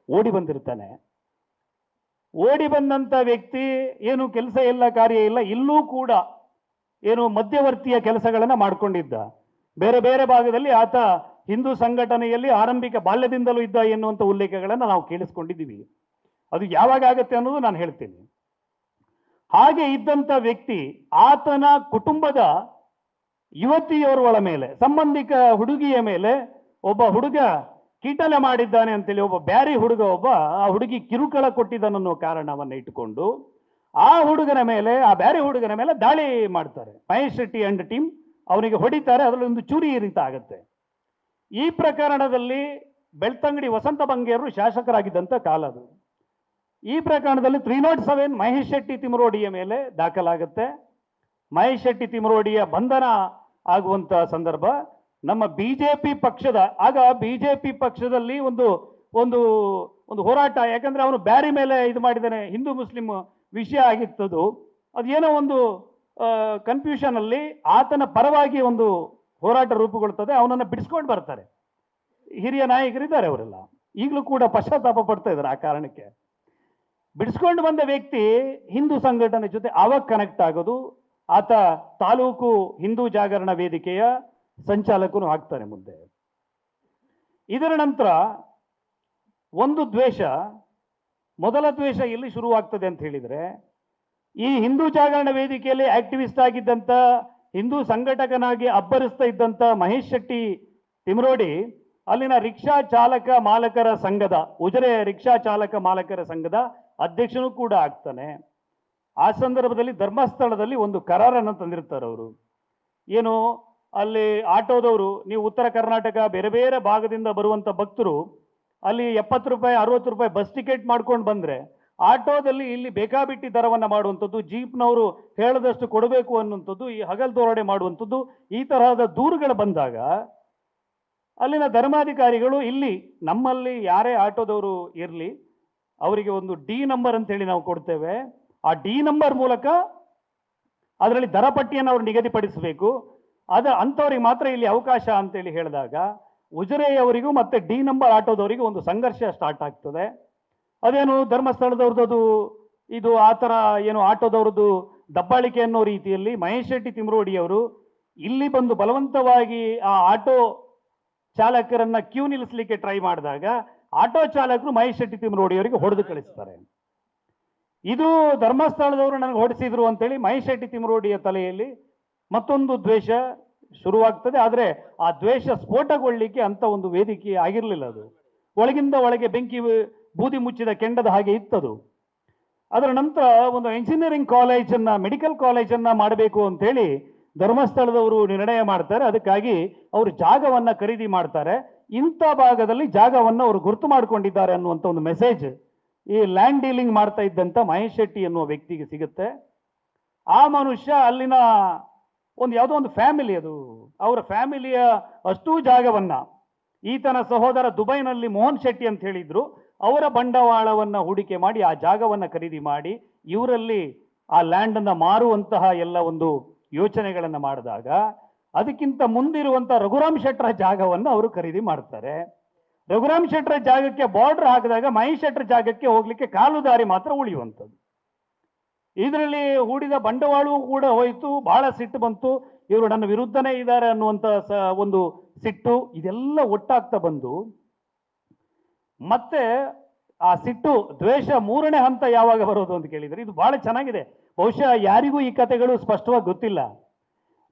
ಓಡಿ ಬಂದಿರ್ತಾನೆ. ಓಡಿ ಬಂದಂತ ವ್ಯಕ್ತಿ ಏನು ಕೆಲಸ ಇಲ್ಲ, ಕಾರ್ಯ ಇಲ್ಲ, ಇಲ್ಲೂ ಕೂಡ ಏನು ಮಧ್ಯವರ್ತಿಯ ಕೆಲಸಗಳನ್ನ ಮಾಡ್ಕೊಂಡಿದ್ದ. ಬೇರೆ ಬೇರೆ ಭಾಗದಲ್ಲಿ ಆತ ಹಿಂದೂ ಸಂಘಟನೆಯಲ್ಲಿ ಆರಂಭಿಕ ಬಾಲ್ಯದಿಂದಲೂ ಇದ್ದ ಎನ್ನುವಂಥ ಉಲ್ಲೇಖಗಳನ್ನು ನಾವು ಕೇಳಿಸ್ಕೊಂಡಿದ್ದೀವಿ. ಅದು ಯಾವಾಗ ಆಗತ್ತೆ ಅನ್ನೋದು ನಾನು ಹೇಳ್ತೀನಿ. ಹಾಗೆ ಇದ್ದಂಥ ವ್ಯಕ್ತಿ ಆತನ ಕುಟುಂಬದ ಯುವತಿಯವರ ಮೇಲೆ, ಸಂಬಂಧಿಕ ಹುಡುಗಿಯ ಮೇಲೆ ಒಬ್ಬ ಹುಡುಗ ಕೀಟಲೆ ಮಾಡಿದ್ದಾನೆ ಅಂತೇಳಿ ಒಬ್ಬ ಬ್ಯಾರಿ ಹುಡುಗ ಆ ಹುಡುಗಿ ಕಿರುಕುಳ ಕೊಟ್ಟಿದ್ದನನ್ನೋ ಕಾರಣವನ್ನು ಇಟ್ಟುಕೊಂಡು ಆ ಬ್ಯಾರಿ ಹುಡುಗನ ಮೇಲೆ ದಾಳಿ ಮಾಡ್ತಾರೆ. ಮಹೇಶ್ ಶೆಟ್ಟಿ ಅಂಡ್ ಟೀಮ್ ಅವನಿಗೆ ಹೊಡಿತಾರೆ. ಅದರಲ್ಲಿ ಒಂದು ಚೂರಿ ಇರಿತ ಆಗತ್ತೆ. ಈ ಪ್ರಕರಣದಲ್ಲಿ ಬೆಳ್ತಂಗಡಿ ವಸಂತ ಬಂಗೇರು ಶಾಸಕರಾಗಿದ್ದಂಥ ಕಾಲ ಅದು. ಈ ಪ್ರಕರಣದಲ್ಲಿ 307 ಮಹೇಶ್ ಶೆಟ್ಟಿ ತಿಮರೋಡಿಯ ಮೇಲೆ ದಾಖಲಾಗುತ್ತೆ. ಮಹೇಶ್ ಶೆಟ್ಟಿ ತಿಮರೋಡಿಯ ಬಂಧನ ಆಗುವಂತ ಸಂದರ್ಭ ನಮ್ಮ ಬಿಜೆಪಿ ಪಕ್ಷದ, ಆಗ ಬಿಜೆಪಿ ಪಕ್ಷದಲ್ಲಿ ಒಂದು ಒಂದು ಒಂದು ಹೋರಾಟ, ಯಾಕಂದ್ರೆ ಅವನು ಬ್ಯಾರಿ ಮೇಲೆ ಇದು ಮಾಡಿದ್ದಾನೆ, ಹಿಂದೂ ಮುಸ್ಲಿಂ ವಿಷಯ ಆಗಿತ್ತದು. ಅದೇನೋ ಒಂದು ಕನ್ಫ್ಯೂಷನ್ ಅಲ್ಲಿ ಆತನ ಪರವಾಗಿ ಒಂದು ಹೋರಾಟ ರೂಪುಗೊಳ್ತದೆ. ಅವನನ್ನು ಬಿಡಿಸ್ಕೊಂಡು ಬರ್ತಾರೆ. ಹಿರಿಯ ನಾಯಕರಿದ್ದಾರೆ, ಅವರೆಲ್ಲ ಈಗಲೂ ಕೂಡ ಪಶ್ಚಾತ್ತಾಪ ಪಡ್ತಾ ಇದ್ದಾರೆ ಆ ಕಾರಣಕ್ಕೆ. ಬಿಡಿಸ್ಕೊಂಡು ಬಂದ ವ್ಯಕ್ತಿ ಹಿಂದೂ ಸಂಘಟನೆ ಜೊತೆ ಅವಾಗ ಕನೆಕ್ಟ್ ಆಗೋದು. ಆತ ತಾಲೂಕು ಹಿಂದೂ ಜಾಗರಣ ವೇದಿಕೆಯ ಸಂಚಾಲಕನು ಆಗ್ತಾನೆ ಮುಂದೆ. ಇದರ ನಂತರ ಒಂದು ದ್ವೇಷ, ಮೊದಲ ದ್ವೇಷ ಎಲ್ಲಿ ಶುರುವಾಗ್ತದೆ ಅಂತ ಹೇಳಿದ್ರೆ, ಈ ಹಿಂದೂ ಜಾಗರಣ ವೇದಿಕೆಯಲ್ಲಿ ಆಕ್ಟಿವಿಸ್ಟ್ ಆಗಿದ್ದಂಥ, ಹಿಂದೂ ಸಂಘಟಕನಾಗಿ ಅಬ್ಬರಿಸ್ತಾ ಇದ್ದಂಥ ಮಹೇಶ್ ಶೆಟ್ಟಿ ತಿಮರೋಡಿ ಅಲ್ಲಿನ ರಿಕ್ಷಾ ಚಾಲಕ ಮಾಲಕರ ಸಂಘದ, ಉಜಿರೆ ರಿಕ್ಷಾ ಚಾಲಕ ಮಾಲಕರ ಸಂಘದ ಅಧ್ಯಕ್ಷನೂ ಕೂಡ ಆಗ್ತಾನೆ. ಆ ಸಂದರ್ಭದಲ್ಲಿ ಧರ್ಮಸ್ಥಳದಲ್ಲಿ ಒಂದು ಕರಾರನ್ನು ತಂದಿರ್ತಾರೆ ಅವರು. ಏನು, ಅಲ್ಲಿ ಆಟೋದವರು, ನೀವು ಉತ್ತರ ಕರ್ನಾಟಕ ಬೇರೆ ಬೇರೆ ಭಾಗದಿಂದ ಬರುವಂಥ ಭಕ್ತರು ಅಲ್ಲಿ 70 ರೂಪಾಯಿ 60 ರೂಪಾಯಿ ಬಸ್ ಟಿಕೆಟ್ ಮಾಡ್ಕೊಂಡು ಬಂದರೆ ಆಟೋದಲ್ಲಿ ಇಲ್ಲಿ ಬೇಕಾಬಿಟ್ಟಿ ದರವನ್ನು ಮಾಡುವಂಥದ್ದು, ಜೀಪ್ನವರು ಹೇಳದಷ್ಟು ಕೊಡಬೇಕು ಅನ್ನುವಂಥದ್ದು, ಈ ಹಗಲ್ ದೋರಣೆ ಮಾಡುವಂಥದ್ದು, ಈ ತರಹದ ದೂರುಗಳು ಬಂದಾಗ ಅಲ್ಲಿನ ಧರ್ಮಾಧಿಕಾರಿಗಳು, ಇಲ್ಲಿ ನಮ್ಮಲ್ಲಿ ಯಾರೇ ಆಟೋದವರು ಇರಲಿ ಅವರಿಗೆ ಒಂದು ಡಿ ನಂಬರ್ ಅಂತೇಳಿ ನಾವು ಕೊಡ್ತೇವೆ, ಆ ಡಿ ನಂಬರ್ ಮೂಲಕ ಅದರಲ್ಲಿ ದರ ಪಟ್ಟಿಯನ್ನು ಅವರು ನಿಗದಿಪಡಿಸಬೇಕು, ಅಂಥವ್ರಿಗೆ ಮಾತ್ರ ಇಲ್ಲಿ ಅವಕಾಶ ಅಂತೇಳಿ ಹೇಳಿದಾಗ ಉಜಿರೆಯವರಿಗೂ ಮತ್ತೆ ಡಿ ನಂಬರ್ ಆಟೋದವರಿಗೂ ಒಂದು ಸಂಘರ್ಷ ಸ್ಟಾರ್ಟ್ ಆಗ್ತದೆ. ಅದೇನು ಧರ್ಮಸ್ಥಳದವ್ರದ್ದು ಇದು ಆ ಥರ ಏನು ಆಟೋದವ್ರದ್ದು ದಬ್ಬಾಳಿಕೆ ಅನ್ನೋ ರೀತಿಯಲ್ಲಿ ಮಹೇಶ್ ಶೆಟ್ಟಿ ತಿಮರೋಡಿಯವರು ಇಲ್ಲಿ ಬಂದು ಬಲವಂತವಾಗಿ ಆ ಆಟೋ ಚಾಲಕರನ್ನ ಕ್ಯೂ ನಿಲ್ಲಿಸಲಿಕ್ಕೆ ಟ್ರೈ ಮಾಡಿದಾಗ ಆಟೋ ಚಾಲಕರು ಮಹೇಶ್ ಶೆಟ್ಟಿ ತಿಮರೋಡಿಯವರಿಗೆ ಹೊಡೆದು ಕಳಿಸ್ತಾರೆ. ಇದು ಧರ್ಮಸ್ಥಳದವರು ನನಗೆ ಹೊಡೆಸಿದ್ರು ಅಂತೇಳಿ ಮಹೇಶ್ ಶೆಟ್ಟಿ ತಿಮರೋಡಿಯ ತಲೆಯಲ್ಲಿ ಮತ್ತೊಂದು ದ್ವೇಷ ಶುರುವಾಗ್ತದೆ. ಆದರೆ ಆ ದ್ವೇಷ ಸ್ಫೋಟಗೊಳ್ಳಿಕ್ಕೆ ಅಂತ ಒಂದು ವೇದಿಕೆ ಆಗಿರಲಿಲ್ಲ. ಅದು ಒಳಗಿಂದ ಒಳಗೆ ಬೆಂಕಿ ಬೂದಿ ಮುಚ್ಚಿದ ಕೆಂಡದ ಹಾಗೆ ಇತ್ತದು. ಅದರ ನಂತರ ಒಂದು ಇಂಜಿನಿಯರಿಂಗ್ ಕಾಲೇಜನ್ನ, ಮೆಡಿಕಲ್ ಕಾಲೇಜನ್ನ ಮಾಡಬೇಕು ಅಂತೇಳಿ ಧರ್ಮಸ್ಥಳದವರು ನಿರ್ಣಯ ಮಾಡ್ತಾರೆ. ಅದಕ್ಕಾಗಿ ಅವರು ಜಾಗವನ್ನ ಖರೀದಿ ಮಾಡ್ತಾರೆ. ಇಂಥ ಭಾಗದಲ್ಲಿ ಜಾಗವನ್ನ ಅವರು ಗುರುತು ಮಾಡಿಕೊಂಡಿದ್ದಾರೆ ಅನ್ನುವಂಥ ಒಂದು ಮೆಸೇಜ್ ಈ ಲ್ಯಾಂಡ್ ಡೀಲಿಂಗ್ ಮಾಡ್ತಾ ಇದ್ದಂಥ ಮಹೇಶ್ ಶೆಟ್ಟಿ ಎನ್ನುವ ವ್ಯಕ್ತಿಗೆ ಸಿಗುತ್ತೆ. ಆ ಮನುಷ್ಯ ಅಲ್ಲಿನ ಒಂದು ಯಾವುದೋ ಒಂದು ಫ್ಯಾಮಿಲಿ, ಅದು ಅವರ ಫ್ಯಾಮಿಲಿಯ ಅಷ್ಟೂ ಜಾಗವನ್ನ ಈತನ ಸಹೋದರ ದುಬೈನಲ್ಲಿ ಮೋಹನ್ ಶೆಟ್ಟಿ ಅಂತ ಹೇಳಿದ್ರು, ಅವರ ಬಂಡವಾಳವನ್ನ ಹೂಡಿಕೆ ಮಾಡಿ ಆ ಜಾಗವನ್ನ ಖರೀದಿ ಮಾಡಿ ಇವರಲ್ಲಿ ಆ ಲ್ಯಾಂಡ್ ಅನ್ನ ಮಾರುವಂತಹ ಎಲ್ಲ ಒಂದು ಯೋಚನೆಗಳನ್ನ ಮಾಡಿದಾಗ ಅದಕ್ಕಿಂತ ಮುಂದಿರುವಂತ ರಘುರಾಮ್ ಶೆಟ್ಟರ ಜಾಗವನ್ನು ಅವರು ಖರೀದಿ ಮಾಡ್ತಾರೆ. ರಘುರಾಮ್ ಶೆಟ್ಟರ ಜಾಗಕ್ಕೆ ಬಾರ್ಡರ್ ಹಾಕಿದಾಗ ಮಹೇಶ್ ಶೆಟ್ಟರ ಜಾಗಕ್ಕೆ ಹೋಗ್ಲಿಕ್ಕೆ ಕಾಲು ದಾರಿ ಮಾತ್ರ ಉಳಿಯುವಂಥದ್ದು. ಇದರಲ್ಲಿ ಹೂಡಿದ ಬಂಡವಾಳವೂ ಕೂಡ ಹೋಯಿತು. ಬಹಳ ಸಿಟ್ಟು ಬಂತು, ಇವರು ನನ್ನ ವಿರುದ್ಧನೇ ಇದ್ದಾರೆ ಅನ್ನುವಂಥ ಒಂದು ಸಿಟ್ಟು, ಇದೆಲ್ಲ ಒಟ್ಟಾಗ್ತಾ ಬಂದು ಮತ್ತೆ ಆ ಸಿಟ್ಟು ದ್ವೇಷ ಮೂರನೇ ಹಂತ ಯಾವಾಗ ಬರೋದು ಅಂತ ಕೇಳಿದರೆ, ಇದು ಬಹಳ ಚೆನ್ನಾಗಿದೆ. ಬಹುಶಃ ಯಾರಿಗೂ ಈ ಕಥೆಗಳು ಸ್ಪಷ್ಟವಾಗಿ ಗೊತ್ತಿಲ್ಲ.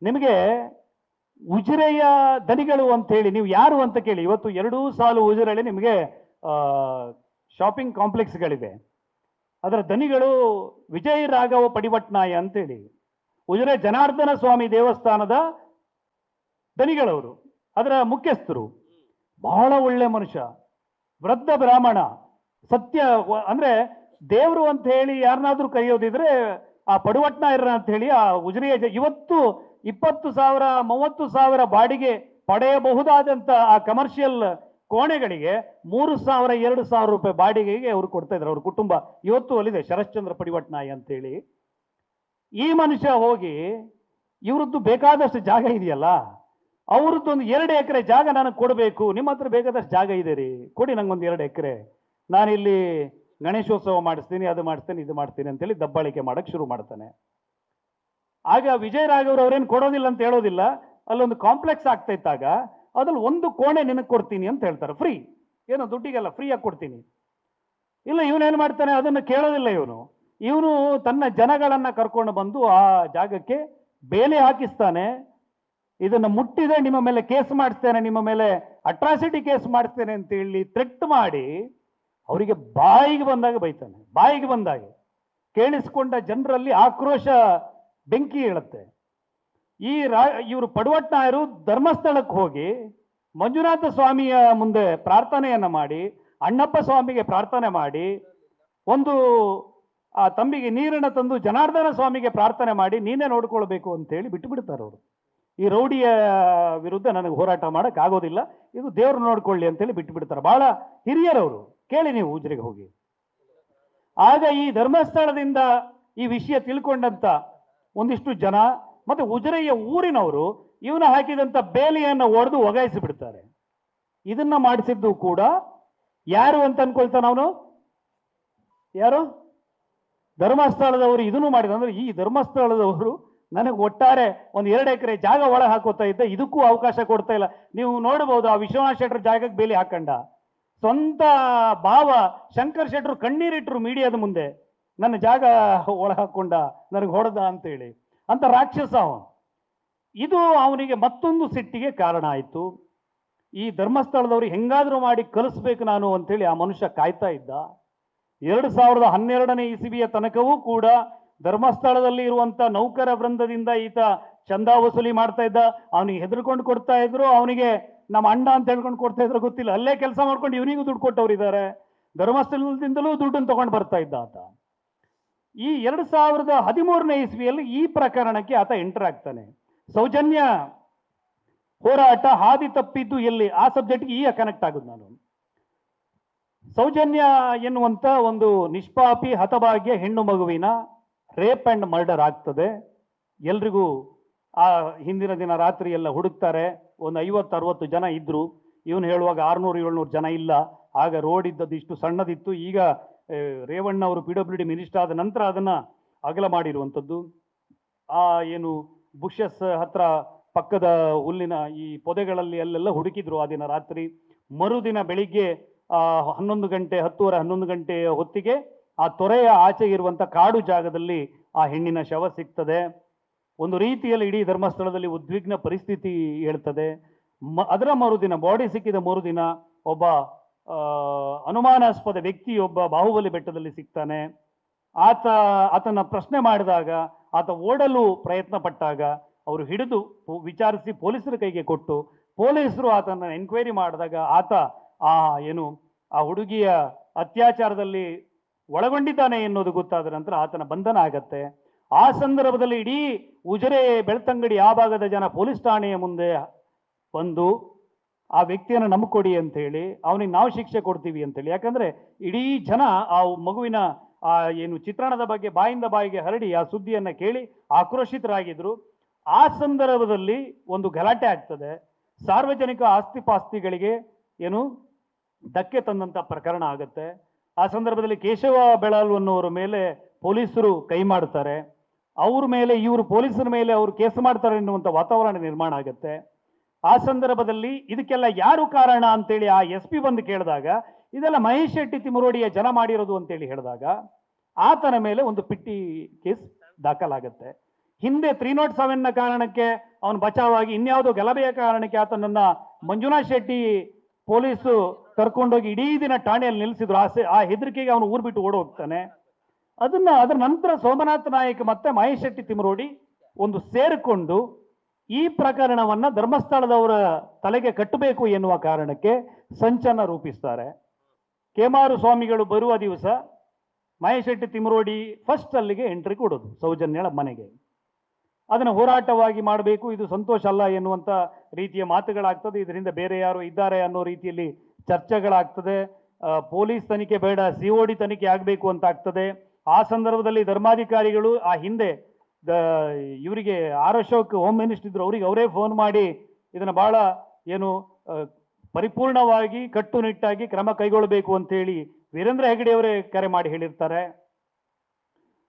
ನಿಮಗೆ ಉಜಿರೆಯ ದನಿಗಳು ಅಂತ ಹೇಳಿ ನೀವು ಯಾರು ಅಂತ ಕೇಳಿ, ಇವತ್ತು 2 ಸಾಲು ಉಜಿರೆಯಲ್ಲಿ ನಿಮಗೆ ಶಾಪಿಂಗ್ ಕಾಂಪ್ಲೆಕ್ಸ್ಗಳಿವೆ. ಅದರ ದನಿಗಳು ವಿಜಯ ರಾಘವ ಪಡಿವಟ್ನಾಯ ಅಂತೇಳಿ ಉಜಿರೆ ಜನಾರ್ದನ ಸ್ವಾಮಿ ದೇವಸ್ಥಾನದ ದನಿಗಳವರು, ಅದರ ಮುಖ್ಯಸ್ಥರು. ಬಹಳ ಒಳ್ಳೆ ಮನುಷ್ಯ, ವೃದ್ಧ ಬ್ರಾಹ್ಮಣ, ಸತ್ಯ ಅಂದ್ರೆ ದೇವರು ಅಂತ ಹೇಳಿ ಯಾರನ್ನಾದ್ರೂ ಕರೆಯೋದಿದ್ರೆ ಆ ಪಡುವಟ್ನಾಯರ ಅಂತ ಹೇಳಿ ಆ ಉಜಿರೆಯ ಇವತ್ತು 20,000 30,000 ಬಾಡಿಗೆ ಪಡೆಯಬಹುದಾದಂತ ಆ ಕಮರ್ಷಿಯಲ್ ಕೋಣೆಗಳಿಗೆ 3,000 2,000 ರೂಪಾಯಿ ಬಾಡಿಗೆಗೆ ಅವರು ಕೊಡ್ತಾ ಇದ್ರು. ಅವ್ರ ಕುಟುಂಬ ಇವತ್ತು ಅಲ್ಲಿದೆ, ಶರಶ್ಚಂದ್ರ ಪಡಿವಟ್ನಾಯ್ ಅಂತೇಳಿ. ಈ ಮನುಷ್ಯ ಹೋಗಿ ಇವ್ರದ್ದು ಬೇಕಾದಷ್ಟು ಜಾಗ ಇದೆಯಲ್ಲ, ಅವ್ರದ್ದು ಒಂದು 2 ಎಕರೆ ಜಾಗ ನನಗೆ ಕೊಡಬೇಕು, ನಿಮ್ಮ ಹತ್ರ ಬೇಕಾದಷ್ಟು ಜಾಗ ಇದೆ ರೀ, ಕೊಡಿ ನಂಗೊಂದು 2 ಎಕರೆ, ನಾನಿಲ್ಲಿ ಗಣೇಶೋತ್ಸವ ಮಾಡಿಸ್ತೀನಿ, ಅದು ಮಾಡಿಸ್ತೀನಿ, ಇದು ಮಾಡ್ತೀನಿ ಅಂತೇಳಿ ದಬ್ಬಾಳಿಕೆ ಮಾಡಕ್ಕೆ ಶುರು ಮಾಡ್ತಾನೆ. ಆಗ ವಿಜಯ ರಾಘವ್ರು ಅವ್ರೇನು ಕೊಡೋದಿಲ್ಲ ಅಂತ ಹೇಳೋದಿಲ್ಲ, ಅಲ್ಲೊಂದು ಕಾಂಪ್ಲೆಕ್ಸ್ ಆಗ್ತಾ ಇದ್ದಾಗ ಅದ್ರಲ್ಲಿ ಒಂದು ಕೋಣೆ ನಿನಗೆ ಕೊಡ್ತೀನಿ ಅಂತ ಹೇಳ್ತಾರೆ, ಫ್ರೀ, ಏನೋ ದುಡ್ಡಿಗೆಲ್ಲ ಫ್ರೀಯಾಗಿ ಕೊಡ್ತೀನಿ. ಇಲ್ಲ, ಇವನೇನು ಮಾಡ್ತಾನೆ, ಅದನ್ನು ಕೇಳೋದಿಲ್ಲ ಇವನು ತನ್ನ ಜನಗಳನ್ನ ಕರ್ಕೊಂಡು ಬಂದು ಆ ಜಾಗಕ್ಕೆ ಬೇಲಿ ಹಾಕಿಸ್ತಾನೆ. ಇದನ್ನು ಮುಟ್ಟಿದೆ ನಿಮ್ಮ ಮೇಲೆ ಕೇಸ್ ಮಾಡಿಸ್ತೇನೆ, ನಿಮ್ಮ ಮೇಲೆ ಅಟ್ರಾಸಿಟಿ ಕೇಸ್ ಮಾಡಿಸ್ತೇನೆ ಅಂತ ಹೇಳಿ ಥ್ರೆಟ್ ಮಾಡಿ ಅವರಿಗೆ ಬಾಯಿಗೆ ಬಂದಾಗ ಬೈತಾನೆ. ಬಾಯಿಗೆ ಬಂದಾಗ ಕೇಳಿಸ್ಕೊಂಡ ಜನರಲ್ಲಿ ಆಕ್ರೋಶ ಬೆಂಕಿ ಹೇಳುತ್ತೆ. ಇವರು ಪಡವಟ್ನಾಯರು ಧರ್ಮಸ್ಥಳಕ್ಕೆ ಹೋಗಿ ಮಂಜುನಾಥ ಸ್ವಾಮಿಯ ಮುಂದೆ ಪ್ರಾರ್ಥನೆಯನ್ನ ಮಾಡಿ, ಅಣ್ಣಪ್ಪ ಸ್ವಾಮಿಗೆ ಪ್ರಾರ್ಥನೆ ಮಾಡಿ, ಒಂದು ಆ ತಂಬಿಗೆ ನೀರನ್ನು ತಂದು ಜನಾರ್ದನ ಸ್ವಾಮಿಗೆ ಪ್ರಾರ್ಥನೆ ಮಾಡಿ ನೀನೇ ನೋಡ್ಕೊಳ್ಬೇಕು ಅಂತೇಳಿ ಬಿಟ್ಟು ಬಿಡ್ತಾರೆ ಅವರು. ಈ ರೌಡಿಯ ವಿರುದ್ಧ ನನಗೆ ಹೋರಾಟ ಮಾಡಕ್ ಆಗೋದಿಲ್ಲ, ಇದು ದೇವ್ರು ನೋಡ್ಕೊಳ್ಳಿ ಅಂತೇಳಿ ಬಿಟ್ಟು ಬಿಡ್ತಾರೆ. ಬಹಳ ಹಿರಿಯರವರು, ಕೇಳಿ ನೀವು ಉಜಿರೆಗೆ ಹೋಗಿ. ಆಗ ಈ ಧರ್ಮಸ್ಥಳದಿಂದ ಈ ವಿಷಯ ತಿಳ್ಕೊಂಡಂತ ಒಂದಿಷ್ಟು ಜನ ಮತ್ತೆ ಉಜಿರೆಯ ಊರಿನವರು ಇವನ ಹಾಕಿದಂತ ಬೇಲಿಯನ್ನು ಒಡೆದು ಒಗಾಯಿಸಿ ಬಿಡ್ತಾರೆ. ಇದನ್ನ ಮಾಡಿಸಿದ್ದು ಕೂಡ ಯಾರು ಅಂತ ಅನ್ಕೊಳ್ತಾನ ಅವನು? ಯಾರು? ಧರ್ಮಸ್ಥಳದವರು. ಇದನ್ನು ಮಾಡಿದ ಅಂದ್ರೆ ಈ ಧರ್ಮಸ್ಥಳದವರು ನನಗೆ ಒಟ್ಟಾರೆ ಒಂದು 2 ಎಕರೆ ಜಾಗ ಒಳಗೆ ಹಾಕೋತಾ ಇದ್ದ, ಇದಕ್ಕೂ ಅವಕಾಶ ಕೊಡ್ತಾ ಇಲ್ಲ. ನೀವು ನೋಡಬಹುದು, ಆ ವಿಶ್ವನಾಥ್ ಶೆಟ್ಟರ್ ಜಾಗಕ್ಕೆ ಬೇಲಿ ಹಾಕಂಡ, ಸ್ವಂತ ಭಾವ ಶಂಕರ್ ಶೆಟ್ಟರು ಕಣ್ಣೀರಿಟ್ರು ಮೀಡಿಯಾದ ಮುಂದೆ, ನನ್ನ ಜಾಗ ಒಳ ಹಾಕೊಂಡ, ನನಗೆ ಹೊಡೆದ ಅಂತೇಳಿ. ಅಂತ ರಾಕ್ಷಸ ಅವನು. ಇದು ಅವನಿಗೆ ಮತ್ತೊಂದು ಸಿಟ್ಟಿಗೆ ಕಾರಣ ಆಯಿತು. ಈ ಧರ್ಮಸ್ಥಳದವರು ಹೆಂಗಾದ್ರೂ ಮಾಡಿ ಕಲಿಸ್ಬೇಕು ನಾನು ಅಂತೇಳಿ ಆ ಮನುಷ್ಯ ಕಾಯ್ತಾ ಇದ್ದ. 2012ನೇ ಇಸವಿಯ ತನಕವೂ ಕೂಡ ಧರ್ಮಸ್ಥಳದಲ್ಲಿ ಇರುವಂತ ನೌಕರ ವೃಂದದಿಂದ ಈತ ಚಂದ ವಸೂಲಿ ಮಾಡ್ತಾ ಇದ್ದ. ಅವನಿಗೆ ಹೆದರ್ಕೊಂಡು ಕೊಡ್ತಾ ಇದ್ರು, ಅವನಿಗೆ ನಮ್ಮ ಅಣ್ಣ ಅಂತ ಹೇಳ್ಕೊಂಡು ಕೊಡ್ತಾ ಇದ್ರು, ಗೊತ್ತಿಲ್ಲ. ಅಲ್ಲೇ ಕೆಲಸ ಮಾಡ್ಕೊಂಡು ಇವನಿಗೂ ದುಡ್ಡು ಕೊಟ್ಟವ್ರು ಇದ್ದಾರೆ. ಧರ್ಮಸ್ಥಳದಿಂದಲೂ ದುಡ್ಡನ್ನು ತಗೊಂಡು ಬರ್ತಾ ಇದ್ದ ಆತ. ಈ 2013ನೇ ಇಸ್ವಿಯಲ್ಲಿ ಈ ಪ್ರಕರಣಕ್ಕೆ ಆತ ಎಂಟರ್ ಆಗ್ತಾನೆ. ಸೌಜನ್ಯ ಹೋರಾಟ ಹಾದಿ ತಪ್ಪಿದ್ದು ಎಲ್ಲಿ, ಆ ಸಬ್ಜೆಕ್ಟ್ಗೆ ಈಗ ಕನೆಕ್ಟ್ ಆಗುದು ನಾನು. ಸೌಜನ್ಯ ಎನ್ನುವಂತ ಒಂದು ನಿಷ್ಪಾಪಿ ಹತಭಾಗ್ಯ ಹೆಣ್ಣು ಮಗುವಿನ ರೇಪ್ ಅಂಡ್ ಮರ್ಡರ್ ಆಗ್ತದೆ. ಎಲ್ರಿಗೂ ಆ ಹಿಂದಿನ ದಿನ ರಾತ್ರಿ ಎಲ್ಲ ಹುಡುಕ್ತಾರೆ. ಒಂದು 50-60 ಜನ ಇದ್ರು. ಇವನು ಹೇಳುವಾಗ 600-700 ಜನ ಇಲ್ಲ. ಆಗ ರೋಡ್ ಇದ್ದದ್ದು ಇಷ್ಟು ಸಣ್ಣದಿತ್ತು. ಈಗ ರೇವಣ್ಣ ಅವರು PWD ಮಿನಿಸ್ಟರ್ ಆದ ನಂತರ ಅದನ್ನ ಅಗಲ ಮಾಡಿರುವಂಥದ್ದು. ಆ ಏನು ಬುಷಸ್ ಹತ್ರ ಪಕ್ಕದ ಹುಲ್ಲಿನ ಈ ಪೊದೆಗಳಲ್ಲಿ ಅಲ್ಲೆಲ್ಲ ಹುಡುಕಿದ್ರು ಆ ದಿನ ರಾತ್ರಿ. ಮರುದಿನ ಬೆಳಿಗ್ಗೆ 11 ಗಂಟೆ 10:30-11 ಗಂಟೆಯ ಹೊತ್ತಿಗೆ ಆ ತೊರೆಯ ಆಚೆ ಇರುವಂತ ಕಾಡು ಜಾಗದಲ್ಲಿ ಆ ಹೆಣ್ಣಿನ ಶವ ಸಿಗ್ತದೆ. ಒಂದು ರೀತಿಯಲ್ಲಿ ಇಡೀ ಧರ್ಮಸ್ಥಳದಲ್ಲಿ ಉದ್ವಿಗ್ನ ಪರಿಸ್ಥಿತಿ ಹೇಳ್ತದೆ. ಅದರ ಮರುದಿನ, ಬಾಡಿ ಸಿಕ್ಕಿದ ಮರುದಿನ ಒಬ್ಬ ಅನುಮಾನಾಸ್ಪದ ವ್ಯಕ್ತಿಯೊಬ್ಬ ಬಾಹುಬಲಿ ಬೆಟ್ಟದಲ್ಲಿ ಸಿಗ್ತಾನೆ. ಆತನ ಪ್ರಶ್ನೆ ಮಾಡಿದಾಗ ಆತ ಓಡಲು ಪ್ರಯತ್ನ ಪಟ್ಟಾಗ ಅವರು ಹಿಡಿದು ವಿಚಾರಿಸಿ ಪೊಲೀಸರ ಕೈಗೆ ಕೊಟ್ಟು, ಪೊಲೀಸರು ಆತನ ಎನ್ಕ್ವೈರಿ ಮಾಡಿದಾಗ ಆತ ಆ ಹುಡುಗಿಯ ಅತ್ಯಾಚಾರದಲ್ಲಿ ಒಳಗೊಂಡಿದ್ದಾನೆ ಎನ್ನುವುದು ಗೊತ್ತಾದ ನಂತರ ಆತನ ಬಂಧನ ಆಗತ್ತೆ. ಆ ಸಂದರ್ಭದಲ್ಲಿ ಇಡೀ ಉಜಿರೆ ಬೆಳ್ತಂಗಡಿ ಆ ಭಾಗದ ಜನ ಪೊಲೀಸ್ ಠಾಣೆಯ ಮುಂದೆ ಬಂದು ಆ ವ್ಯಕ್ತಿಯನ್ನು ನಂಬಿಕೊಡಿ ಅಂತ ಹೇಳಿ, ಅವನಿಗೆ ನಾವು ಶಿಕ್ಷೆ ಕೊಡ್ತೀವಿ ಅಂತೇಳಿ. ಯಾಕಂದ್ರೆ ಇಡೀ ಜನ ಆ ಮಗುವಿನ ಆ ಚಿತ್ರಣದ ಬಗ್ಗೆ ಬಾಯಿಂದ ಬಾಯಿಗೆ ಹರಡಿ ಆ ಸುದ್ದಿಯನ್ನ ಕೇಳಿ ಆಕ್ರೋಶಿತರಾಗಿದ್ರು. ಆ ಸಂದರ್ಭದಲ್ಲಿ ಒಂದು ಗಲಾಟೆ ಆಗ್ತದೆ. ಸಾರ್ವಜನಿಕ ಆಸ್ತಿಪಾಸ್ತಿಗಳಿಗೆ ಧಕ್ಕೆ ತಂದಂತ ಪ್ರಕರಣ ಆಗತ್ತೆ. ಆ ಸಂದರ್ಭದಲ್ಲಿ ಕೇಶವ ಬೆಳಾಲ್ ಅನ್ನೋರ ಮೇಲೆ ಪೊಲೀಸರು ಕೈ ಮಾಡ್ತಾರೆ. ಅವ್ರ ಮೇಲೆ ಪೊಲೀಸರ ಮೇಲೆ ಅವರು ಕೇಸ್ ಮಾಡ್ತಾರೆ ಎನ್ನುವಂತ ವಾತಾವರಣ ನಿರ್ಮಾಣ ಆಗುತ್ತೆ. ಆ ಸಂದರ್ಭದಲ್ಲಿ ಇದಕ್ಕೆಲ್ಲ ಯಾರು ಕಾರಣ ಅಂತೇಳಿ ಆ SP ಬಂದು ಕೇಳಿದಾಗ, ಇದೆಲ್ಲ ಮಹೇಶ್ ಶೆಟ್ಟಿ ತಿಮರೋಡಿಯ ಜನ ಮಾಡಿರೋದು ಅಂತೇಳಿ ಹೇಳಿದಾಗ ಆತನ ಮೇಲೆ ಒಂದು ಪಿಟ್ಟಿ ಕೇಸ್ ದಾಖಲಾಗತ್ತೆ. ಹಿಂದೆ 307ನ ಕಾರಣಕ್ಕೆ ಅವನು ಬಚಾವಾಗಿ, ಇನ್ಯಾವುದೋ ಗಲಭೆಯ ಕಾರಣಕ್ಕೆ ಆತನನ್ನ ಮಂಜುನಾಥ್ ಶೆಟ್ಟಿ ಪೊಲೀಸು ಕರ್ಕೊಂಡೋಗಿ ಇಡೀ ದಿನ ಠಾಣೆಯಲ್ಲಿ ನಿಲ್ಲಿಸಿದ್ರು. ಆ ಹೆದರಿಕೆಗೆ ಅವನು ಊರು ಬಿಟ್ಟು ಓಡಿ ಹೋಗ್ತಾನೆ. ಅದರ ನಂತರ ಸೋಮನಾಥ್ ನಾಯಕ್ ಮತ್ತೆ ಮಹೇಶ್ ಶೆಟ್ಟಿ ತಿಮರೋಡಿ ಒಂದು ಸೇರಿಕೊಂಡು ಈ ಪ್ರಕರಣವನ್ನ ಧರ್ಮಸ್ಥಳದವರ ತಲೆಗೆ ಕಟ್ಟಬೇಕು ಎನ್ನುವ ಕಾರಣಕ್ಕೆ ಸಂಚನ ರೂಪಿಸ್ತಾರೆ. ಕೇಮಾರು ಸ್ವಾಮಿಗಳು ಬರುವ ದಿವಸ ಮಹೇಶ್ ಶೆಟ್ಟಿ ತಿಮರೋಡಿ ಫಸ್ಟ್ ಅಲ್ಲಿಗೆ ಎಂಟ್ರಿ ಕೊಡೋದು ಸೌಜನ್ಯಳ ಮನೆಗೆ. ಅದನ್ನು ಹೋರಾಟವಾಗಿ ಮಾಡಬೇಕು, ಇದು ಸಂತೋಷ ಅಲ್ಲ ಎನ್ನುವಂತ ರೀತಿಯ ಮಾತುಗಳಾಗ್ತದೆ. ಇದರಿಂದ ಬೇರೆ ಯಾರು ಇದ್ದಾರೆ ಅನ್ನೋ ರೀತಿಯಲ್ಲಿ ಚರ್ಚೆಗಳಾಗ್ತದೆ. ಪೊಲೀಸ್ ತನಿಖೆ ಬೇಡ, COD ತನಿಖೆ ಆಗಬೇಕು ಅಂತ ಆಗ್ತದೆ. ಆ ಸಂದರ್ಭದಲ್ಲಿ ಧರ್ಮಾಧಿಕಾರಿಗಳು ಆ ಹಿಂದೆ ಇವರಿಗೆ ಆರ್ ಅಶೋಕ್ ಹೋಮ್ ಮಿನಿಸ್ಟರ್ ಇದ್ರು, ಅವರೇ ಫೋನ್ ಮಾಡಿ ಇದನ್ನ ಬಹಳ ಪರಿಪೂರ್ಣವಾಗಿ ಕಟ್ಟುನಿಟ್ಟಾಗಿ ಕ್ರಮ ಕೈಗೊಳ್ಳಬೇಕು ಅಂತೇಳಿ ವೀರೇಂದ್ರ ಹೆಗಡೆಯವರೇ ಕರೆ ಮಾಡಿ ಹೇಳಿರ್ತಾರೆ.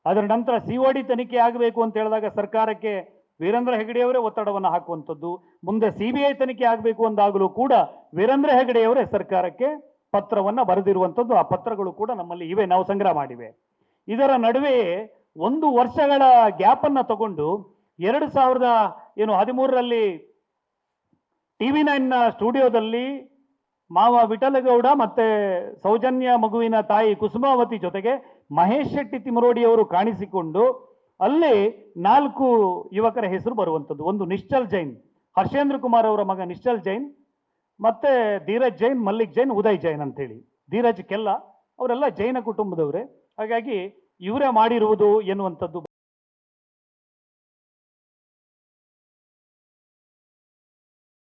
ಅದರ ನಂತರ COD ತನಿಖೆ ಆಗಬೇಕು ಅಂತ ಹೇಳಿದಾಗ ಸರ್ಕಾರಕ್ಕೆ ವೀರೇಂದ್ರ ಹೆಗಡೆಯವರೇ ಒತ್ತಡವನ್ನು ಹಾಕುವಂಥದ್ದು. ಮುಂದೆ CBI ತನಿಖೆ ಆಗಬೇಕು ಅಂದಾಗಲೂ ಕೂಡ ವೀರೇಂದ್ರ ಹೆಗಡೆಯವರೇ ಸರ್ಕಾರಕ್ಕೆ ಪತ್ರವನ್ನು ಬರೆದಿರುವಂಥದ್ದು. ಆ ಪತ್ರಗಳು ಕೂಡ ನಮ್ಮಲ್ಲಿ ಇವೆ, ನಾವು ಸಂಗ್ರಹ ಮಾಡಿವೆ. ಇದರ ನಡುವೆ 1 ವರ್ಷಗಳ ಗ್ಯಾಪ್ ಅನ್ನ ತಗೊಂಡು 2013ರಲ್ಲಿ TV9 ಸ್ಟುಡಿಯೋದಲ್ಲಿ ಮಾವ ವಿಠಲಗೌಡ ಮತ್ತೆ ಸೌಜನ್ಯ ಮಗುವಿನ ತಾಯಿ ಕುಸುಮಾವತಿ ಜೊತೆಗೆ ಮಹೇಶ್ ಶೆಟ್ಟಿ ತಿಮರೋಡಿ ಅವರು ಕಾಣಿಸಿಕೊಂಡು ಅಲ್ಲಿ 4 ಯುವಕರ ಹೆಸರು ಬರುವಂಥದ್ದು. ಒಂದು ನಿಶ್ಚಲ್ ಜೈನ್, ಹರ್ಷೇಂದ್ರ ಕುಮಾರ್ ಅವರ ಮಗ ನಿಶ್ಚಲ್ ಜೈನ್, ಮತ್ತೆ ಧೀರಜ್ ಜೈನ್, ಮಲ್ಲಿಕ್ ಜೈನ್, ಉದಯ್ ಜೈನ್ ಅಂತೇಳಿ. ಧೀರಜ್ ಕೆಲ್ಲ ಅವರೆಲ್ಲ ಜೈನ ಕುಟುಂಬದವರೇ. ಹಾಗಾಗಿ ಇವರೇ ಮಾಡಿರುವುದು ಎನ್ನುವಂಥದ್ದು